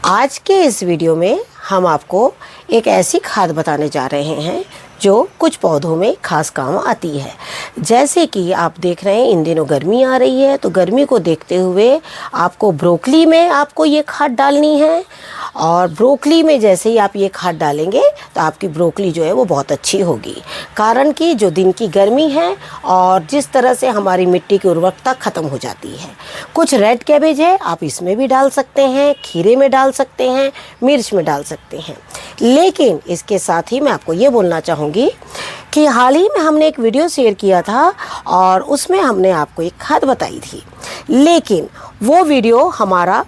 आज के इस वीडियो में हम आपको एक ऐसी खाद बताने जा रहे हैं जो कुछ पौधों में खास काम आती है। जैसे कि आप देख रहे हैं इन दिनों गर्मी आ रही है, तो गर्मी को देखते हुए आपको ब्रोकली में आपको ये खाद डालनी है। और ब्रोकली में जैसे ही आप ये खाद डालेंगे तो आपकी ब्रोकली जो है वो बहुत अच्छी होगी। कारण कि जो दिन की गर्मी है और जिस तरह से हमारी मिट्टी की उर्वरकता ख़त्म हो जाती है। कुछ रेड कैबेज है, आप इसमें भी डाल सकते हैं, खीरे में डाल सकते हैं, मिर्च में डाल सकते हैं। लेकिन इसके साथ ही मैं आपको ये बोलना चाहूँगी कि हाल ही में हमने एक वीडियो शेयर किया था और उसमें हमने आपको एक खाद बताई थी, लेकिन वो वीडियो हमारा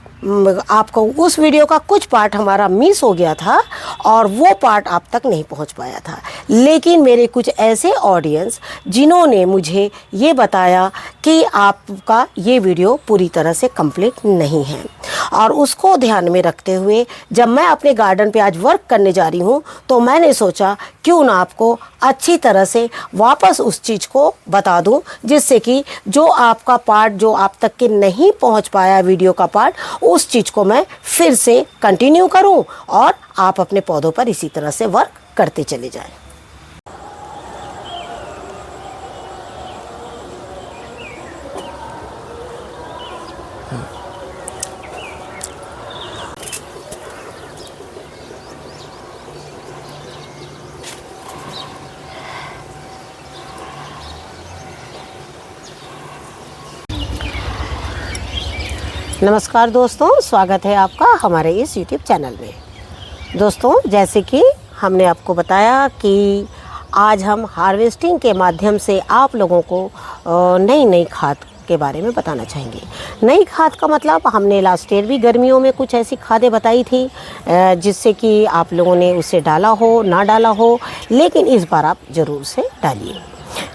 आपको उस वीडियो का कुछ पार्ट हमारा मिस हो गया था और वो पार्ट आप तक नहीं पहुंच पाया था। लेकिन मेरे कुछ ऐसे ऑडियंस जिन्होंने मुझे ये बताया कि आपका ये वीडियो पूरी तरह से कंप्लीट नहीं है, और उसको ध्यान में रखते हुए जब मैं अपने गार्डन पे आज वर्क करने जा रही हूँ तो मैंने सोचा क्यों ना आपको अच्छी तरह से वापस उस चीज़ को बता दूँ, जिससे कि जो आपका पार्ट जो आप तक के नहीं पहुँच पाया वीडियो का पार्ट, उस चीज़ को मैं फिर से कंटिन्यू करूं और आप अपने पौधों पर इसी तरह से वर्क करते चले जाएं। नमस्कार दोस्तों, स्वागत है आपका हमारे इस YouTube चैनल में। दोस्तों, जैसे कि हमने आपको बताया कि आज हम हार्वेस्टिंग के माध्यम से आप लोगों को नई नई खाद के बारे में बताना चाहेंगे। नई खाद का मतलब हमने लास्ट ईयर भी गर्मियों में कुछ ऐसी खादें बताई थी जिससे कि आप लोगों ने उसे डाला हो ना डाला हो, लेकिन इस बार आप ज़रूर से डालिए,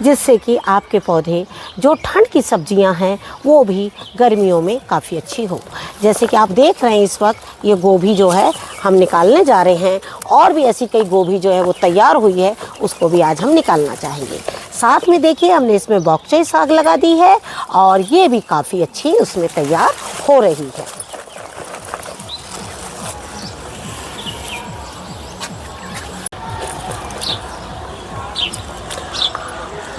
जिससे कि आपके पौधे जो ठंड की सब्जियां हैं वो भी गर्मियों में काफ़ी अच्छी हो। जैसे कि आप देख रहे हैं इस वक्त ये गोभी जो है हम निकालने जा रहे हैं, और भी ऐसी कई गोभी जो है वो तैयार हुई है, उसको भी आज हम निकालना चाहेंगे। साथ में देखिए हमने इसमें बॉक्चाई साग लगा दी है और ये भी काफ़ी अच्छी उसमें तैयार हो रही है।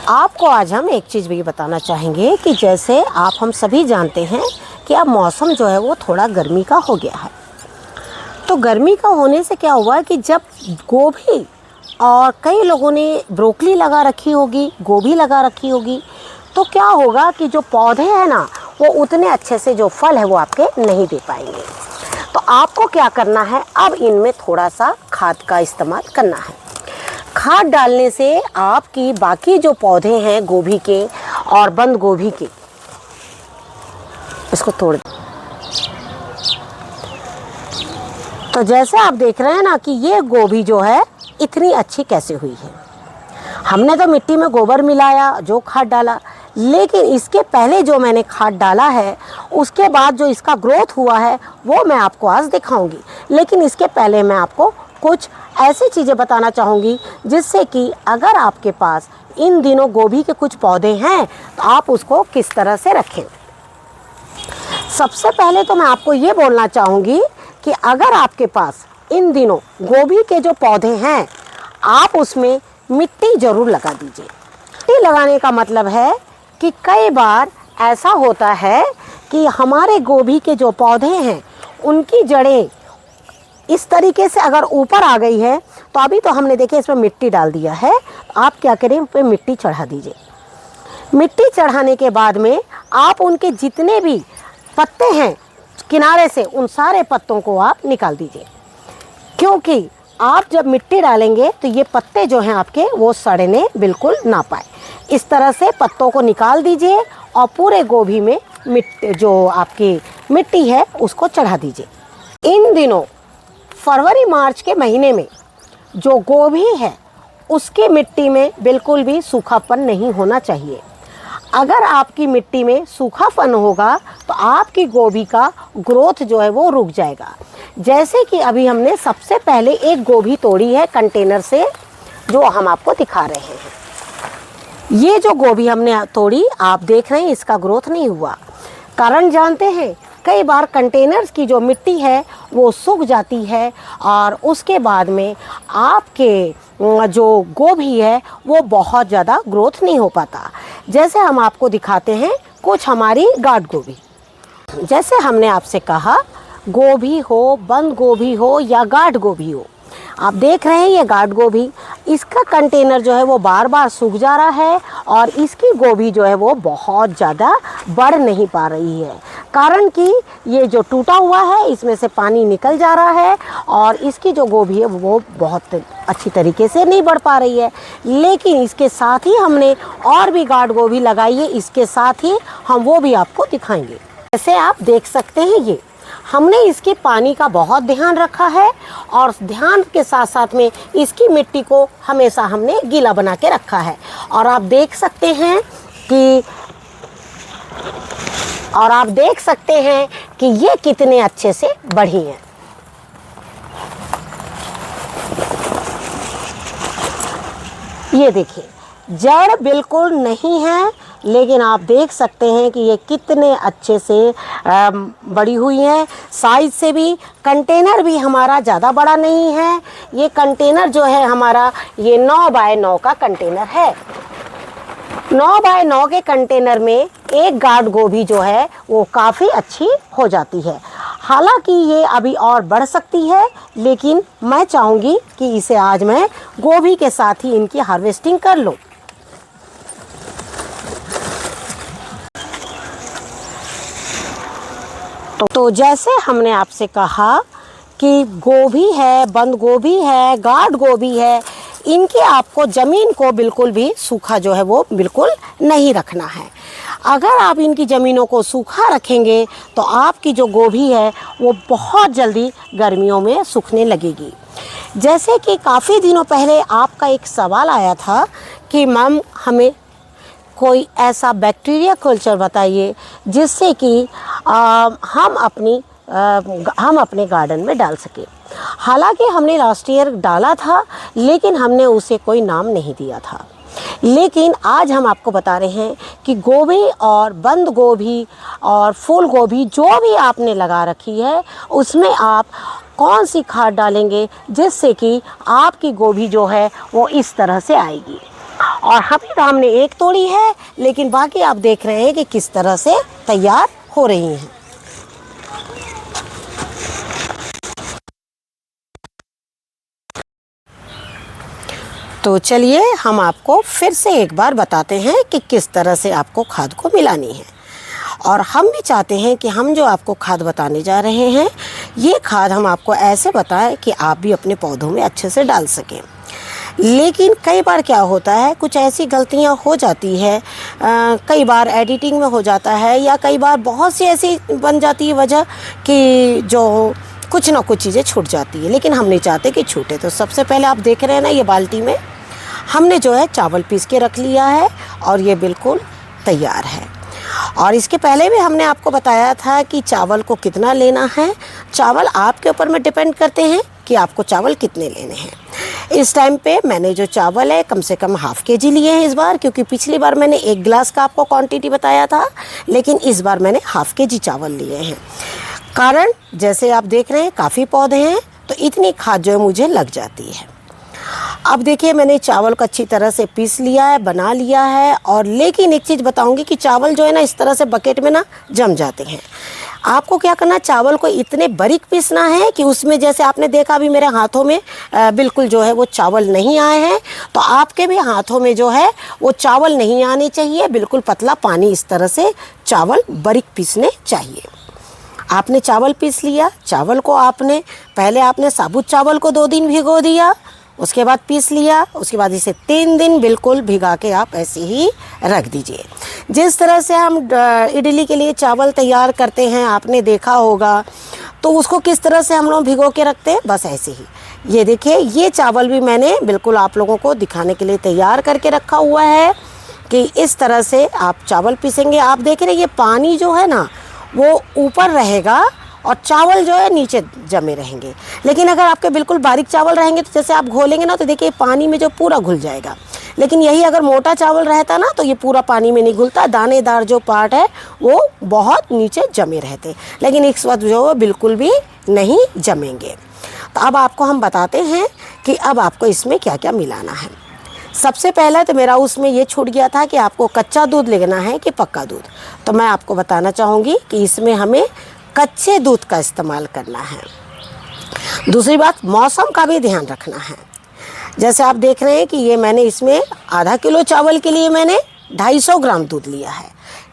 आपको आज हम एक चीज़ भी बताना चाहेंगे कि जैसे आप हम सभी जानते हैं कि अब मौसम जो है वो थोड़ा गर्मी का हो गया है। तो गर्मी का होने से क्या हुआ कि जब गोभी और कई लोगों ने ब्रोकली लगा रखी होगी, गोभी लगा रखी होगी, तो क्या होगा कि जो पौधे हैं ना वो उतने अच्छे से जो फल है वो आपके नहीं दे पाएंगे। तो आपको क्या करना है, अब इनमें थोड़ा सा खाद का इस्तेमाल करना है। खाद डालने से आपकी बाकी जो पौधे हैं गोभी के और बंद गोभी के, इसको तोड़ दें। तो जैसे आप देख रहे हैं ना कि ये गोभी जो है इतनी अच्छी कैसे हुई है। हमने तो मिट्टी में गोबर मिलाया, जो खाद डाला, लेकिन इसके पहले जो मैंने खाद डाला है उसके बाद जो इसका ग्रोथ हुआ है वो मैं आपको आज दिखाऊंगी। लेकिन इसके पहले मैं आपको कुछ ऐसी चीज़ें बताना चाहूँगी जिससे कि अगर आपके पास इन दिनों गोभी के कुछ पौधे हैं तो आप उसको किस तरह से रखें। सबसे पहले तो मैं आपको ये बोलना चाहूँगी कि अगर आपके पास इन दिनों गोभी के जो पौधे हैं, आप उसमें मिट्टी ज़रूर लगा दीजिए। मिट्टी लगाने का मतलब है कि कई बार ऐसा होता है कि हमारे गोभी के जो पौधे हैं उनकी जड़ें इस तरीके से अगर ऊपर आ गई है, तो अभी तो हमने देखिए इसमें मिट्टी डाल दिया है, तो आप क्या करें, उस पर मिट्टी चढ़ा दीजिए। मिट्टी चढ़ाने के बाद में आप उनके जितने भी पत्ते हैं किनारे से, उन सारे पत्तों को आप निकाल दीजिए, क्योंकि आप जब मिट्टी डालेंगे तो ये पत्ते जो हैं आपके वो सड़ने बिल्कुल ना पाए। इस तरह से पत्तों को निकाल दीजिए और पूरे गोभी में मिट्टी जो आपकी मिट्टी है उसको चढ़ा दीजिए। इन दिनों फरवरी मार्च के महीने में जो गोभी है उसकी मिट्टी में बिल्कुल भी सूखापन नहीं होना चाहिए। अगर आपकी मिट्टी में सूखापन होगा तो आपकी गोभी का ग्रोथ जो है वो रुक जाएगा। जैसे कि अभी हमने सबसे पहले एक गोभी तोड़ी है कंटेनर से, जो हम आपको दिखा रहे हैं। ये जो गोभी हमने तोड़ी आप देख रहे हैं, इसका ग्रोथ नहीं हुआ। कारण जानते हैं कई बार कंटेनर्स की जो मिट्टी है वो सूख जाती है और उसके बाद में आपके जो गोभी है वो बहुत ज़्यादा ग्रोथ नहीं हो पाता। जैसे हम आपको दिखाते हैं कुछ हमारी गार्ड गोभी। जैसे हमने आपसे कहा, गोभी हो, बंद गोभी हो या गार्ड गोभी हो, आप देख रहे हैं ये गार्ड गोभी, इसका कंटेनर जो है वो बार बार सूख जा रहा है और इसकी गोभी जो है वो बहुत ज़्यादा बढ़ नहीं पा रही है। कारण कि ये जो टूटा हुआ है इसमें से पानी निकल जा रहा है और इसकी जो गोभी है वो बहुत अच्छी तरीके से नहीं बढ़ पा रही है। लेकिन इसके साथ ही हमने और भी गार्ड गोभी लगाई है, इसके साथ ही हम वो भी आपको दिखाएंगे। जैसे आप देख सकते हैं ये हमने इसके पानी का बहुत ध्यान रखा है और ध्यान के साथ साथ में इसकी मिट्टी को हमेशा हमने गीला बना के रखा है। और आप देख सकते हैं कि ये कितने अच्छे से बढ़ी हैं। ये देखिए, जड़ बिल्कुल नहीं है, लेकिन आप देख सकते हैं कि ये कितने अच्छे से बड़ी हुई हैं। साइज से भी कंटेनर भी हमारा ज़्यादा बड़ा नहीं है। ये कंटेनर जो है हमारा ये 9 बाय 9 का कंटेनर है। 9 बाय 9 के कंटेनर में एक गार्ड गोभी जो है वो काफ़ी अच्छी हो जाती है। हालांकि ये अभी और बढ़ सकती है, लेकिन मैं चाहूँगी कि इसे आज मैं गोभी के साथ ही इनकी हार्वेस्टिंग कर लूँ। तो जैसे हमने आपसे कहा कि गोभी है, बंद गोभी है, गार्ड गोभी है, इनके आपको ज़मीन को बिल्कुल भी सूखा जो है वो बिल्कुल नहीं रखना है। अगर आप इनकी ज़मीनों को सूखा रखेंगे तो आपकी जो गोभी है वो बहुत जल्दी गर्मियों में सूखने लगेगी। जैसे कि काफ़ी दिनों पहले आपका एक सवाल आया था कि मैम हमें कोई ऐसा बैक्टीरिया कल्चर बताइए जिससे कि हम अपने गार्डन में डाल सकें। हालांकि हमने लास्ट ईयर डाला था, लेकिन हमने उसे कोई नाम नहीं दिया था। लेकिन आज हम आपको बता रहे हैं कि गोभी और बंद गोभी और फूल गोभी जो भी आपने लगा रखी है उसमें आप कौन सी खाद डालेंगे जिससे कि आपकी गोभी जो है वो इस तरह से आएगी। और अभी तो हमने एक तोड़ी है, लेकिन बाकी आप देख रहे हैं कि किस तरह से तैयार हो रही हैं। तो चलिए हम आपको फिर से एक बार बताते हैं कि किस तरह से आपको खाद को मिलानी है। और हम भी चाहते हैं कि हम जो आपको खाद बताने जा रहे हैं ये खाद हम आपको ऐसे बताएं कि आप भी अपने पौधों में अच्छे से डाल सकें। लेकिन कई बार क्या होता है, कुछ ऐसी गलतियां हो जाती है, कई बार एडिटिंग में हो जाता है या कई बार बहुत सी ऐसी बन जाती है वजह कि जो कुछ ना कुछ चीज़ें छूट जाती है, लेकिन हम नहीं चाहते कि छूटे। तो सबसे पहले आप देख रहे हैं ना, ये बाल्टी में हमने जो है चावल पीस के रख लिया है और ये बिल्कुल तैयार है। और इसके पहले भी हमने आपको बताया था कि चावल को कितना लेना है। चावल आपके ऊपर में डिपेंड करते हैं कि आपको चावल कितने लेने हैं। इस टाइम पे मैंने जो चावल है कम से कम ½ kg लिए हैं इस बार, क्योंकि पिछली बार मैंने 1 गिलास का आपको क्वांटिटी बताया था, लेकिन इस बार मैंने ½ kg चावल लिए हैं। कारण जैसे आप देख रहे हैं काफ़ी पौधे हैं तो इतनी खाद जो है मुझे लग जाती है। अब देखिए मैंने चावल को अच्छी तरह से पीस लिया है, बना लिया है। और लेकिन एक चीज़ बताऊंगी कि चावल जो है ना इस तरह से बकेट में ना जम जाते हैं। आपको क्या करना, चावल को इतने बारीक पीसना है कि उसमें जैसे आपने देखा अभी मेरे हाथों में बिल्कुल जो है वो चावल नहीं आए हैं, तो आपके भी हाथों में जो है वो चावल नहीं आने चाहिए। बिल्कुल पतला पानी इस तरह से चावल बारीक पीसने चाहिए। आपने चावल पीस लिया, चावल को आपने साबुत चावल को 2 दिन भिगो दिया, उसके बाद पीस लिया, उसके बाद इसे 3 दिन बिल्कुल भिगा के आप ऐसे ही रख दीजिए। जिस तरह से हम इडली के लिए चावल तैयार करते हैं आपने देखा होगा, तो उसको किस तरह से हम लोग भिगो के रखते हैं, बस ऐसे ही। ये देखिए ये चावल भी मैंने बिल्कुल आप लोगों को दिखाने के लिए तैयार करके रखा हुआ है कि इस तरह से आप चावल पीसेंगे। आप देख रहे हैं ये पानी जो है ना वो ऊपर रहेगा और चावल जो है नीचे जमे रहेंगे। लेकिन अगर आपके बिल्कुल बारीक चावल रहेंगे तो जैसे आप घोलेंगे ना तो देखिए पानी में जो पूरा घुल जाएगा। लेकिन यही अगर मोटा चावल रहता ना तो ये पूरा पानी में नहीं घुलता, दानेदार जो पार्ट है वो बहुत नीचे जमे रहते, लेकिन इस वक्त जो बिल्कुल भी नहीं जमेंगे। तो अब आपको हम बताते हैं कि अब आपको इसमें क्या क्या मिलाना है। सबसे पहले तो मेरा उसमें ये छूट गया था कि आपको कच्चा दूध लेना है कि पक्का दूध, तो मैं आपको बताना चाहूँगी कि इसमें हमें कच्चे दूध का इस्तेमाल करना है। दूसरी बात, मौसम का भी ध्यान रखना है। जैसे आप देख रहे हैं कि ये मैंने इसमें आधा किलो चावल के लिए मैंने 250 ग्राम दूध लिया है।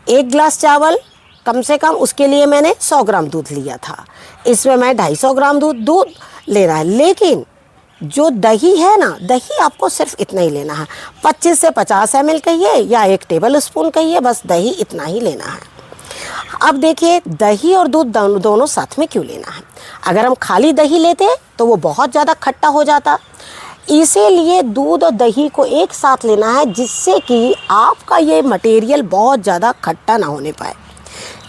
1 गिलास चावल कम से कम उसके लिए मैंने 100 ग्राम दूध लिया था, इसमें मैं 250 ग्राम दूध ले रहा है। लेकिन जो दही है ना, दही आपको सिर्फ इतना ही लेना है, 25 से 50 ml कहिए या 1 टेबल स्पून कहिए, बस दही इतना ही लेना है। अब देखिए, दही और दूध दोनों साथ में क्यों लेना है। अगर हम खाली दही लेते तो वो बहुत ज़्यादा खट्टा हो जाता, इसीलिए दूध और दही को एक साथ लेना है, जिससे कि आपका ये मटेरियल बहुत ज़्यादा खट्टा ना होने पाए।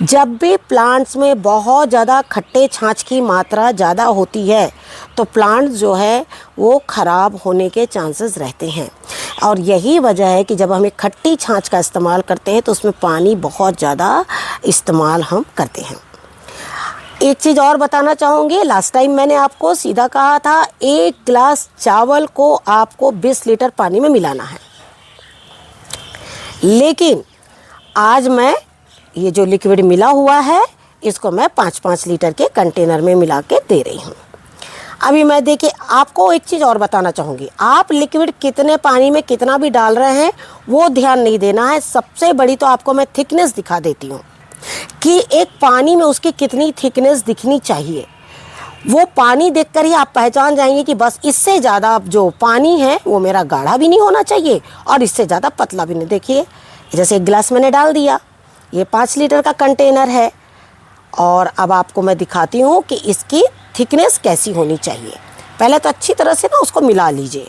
जब भी प्लांट्स में बहुत ज़्यादा खट्टे छाछ की मात्रा ज़्यादा होती है तो प्लांट जो है वो ख़राब होने के चांसेस रहते हैं, और यही वजह है कि जब हमें खट्टी छाछ का इस्तेमाल करते हैं तो उसमें पानी बहुत ज़्यादा इस्तेमाल हम करते हैं। एक चीज़ और बताना चाहूँगी, लास्ट टाइम मैंने आपको सीधा कहा था 1 गिलास चावल को आपको 20 लीटर पानी में मिलाना है, लेकिन आज मैं ये जो लिक्विड मिला हुआ है इसको मैं 5-5 लीटर के कंटेनर में मिला के दे रही हूँ। अभी मैं देखिए आपको एक चीज़ और बताना चाहूँगी, आप लिक्विड कितने पानी में कितना भी डाल रहे हैं वो ध्यान नहीं देना है। सबसे बड़ी तो आपको मैं थिकनेस दिखा देती हूँ कि एक पानी में उसकी कितनी थिकनेस दिखनी चाहिए। वो पानी देखकर ही आप पहचान जाएंगे कि बस इससे ज़्यादा जो पानी है वो मेरा गाढ़ा भी नहीं होना चाहिए और इससे ज़्यादा पतला भी नहीं। देखिए जैसे 1 गिलास मैंने डाल दिया, ये 5 लीटर का कंटेनर है, और अब आपको मैं दिखाती हूँ कि इसकी थिकनेस कैसी होनी चाहिए। पहले तो अच्छी तरह से ना उसको मिला लीजिए,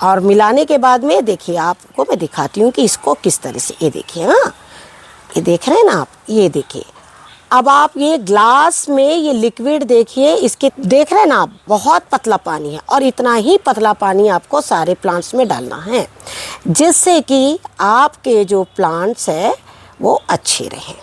और मिलाने के बाद में देखिए आपको मैं दिखाती हूँ कि इसको किस तरह से, ये देखिए, हाँ ये देख रहे हैं ना आप, ये देखिए। अब आप ये ग्लास में ये लिक्विड देखिए, इसके देख रहे हैं ना आप, बहुत पतला पानी है, और इतना ही पतला पानी आपको सारे प्लांट्स में डालना है, जिससे कि आपके जो प्लांट्स है वो अच्छे रहें।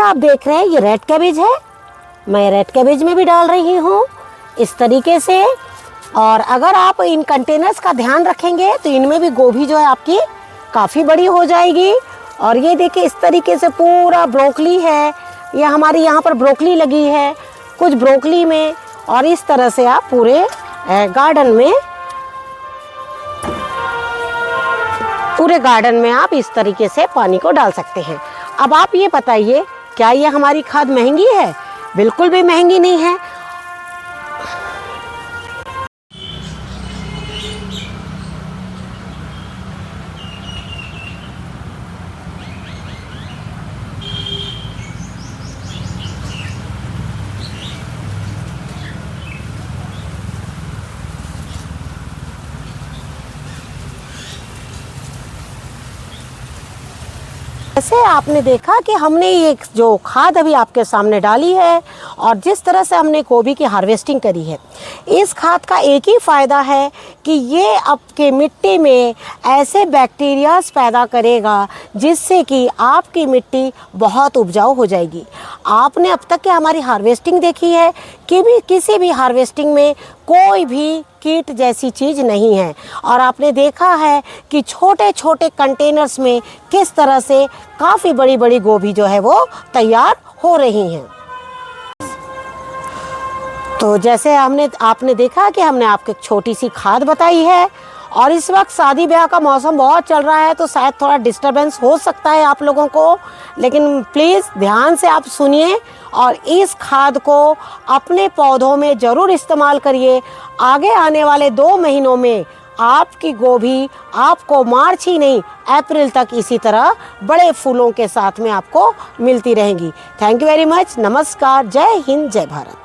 आप देख रहे हैं ये रेड कैबेज है, मैं रेड कैबेज में भी डाल रही हूँ इस तरीके से। और अगर आप इन कंटेनर्स का ध्यान रखेंगे तो इनमें भी गोभी जो है आपकी काफ़ी बड़ी हो जाएगी। और ये देखिए इस तरीके से पूरा ब्रोकली है, ये हमारी यहाँ पर ब्रोकली लगी है कुछ ब्रोकली में, और इस तरह से आप पूरे गार्डन में आप इस तरीके से पानी को डाल सकते हैं। अब आप ये बताइए, क्या ये हमारी खाद महंगी है? बिल्कुल भी महंगी नहीं है। जैसे आपने देखा कि हमने ये जो खाद अभी आपके सामने डाली है और जिस तरह से हमने गोभी की हार्वेस्टिंग करी है, इस खाद का एक ही फ़ायदा है कि ये आपके मिट्टी में ऐसे बैक्टीरियाज पैदा करेगा जिससे कि आपकी मिट्टी बहुत उपजाऊ हो जाएगी। आपने अब तक की हमारी हार्वेस्टिंग देखी है कि भी किसी भी हार्वेस्टिंग में कोई भी कीट जैसी चीज़ नहीं है, और आपने देखा है कि छोटे छोटे कंटेनर्स में किस तरह से काफ़ी बड़ी बड़ी गोभी जो है वो तैयार हो रही हैं। तो जैसे आपने देखा कि हमने आपको एक छोटी सी खाद बताई है, और इस वक्त शादी ब्याह का मौसम बहुत चल रहा है तो शायद थोड़ा डिस्टरबेंस हो सकता है आप लोगों को, लेकिन प्लीज़ ध्यान से आप सुनिए और इस खाद को अपने पौधों में ज़रूर इस्तेमाल करिए। आगे आने वाले 2 महीनों में आपकी गोभी आपको मार्च ही नहीं अप्रैल तक इसी तरह बड़े फूलों के साथ में आपको मिलती रहेंगी। Thank you very much. नमस्कार। जय हिंद, जय भारत।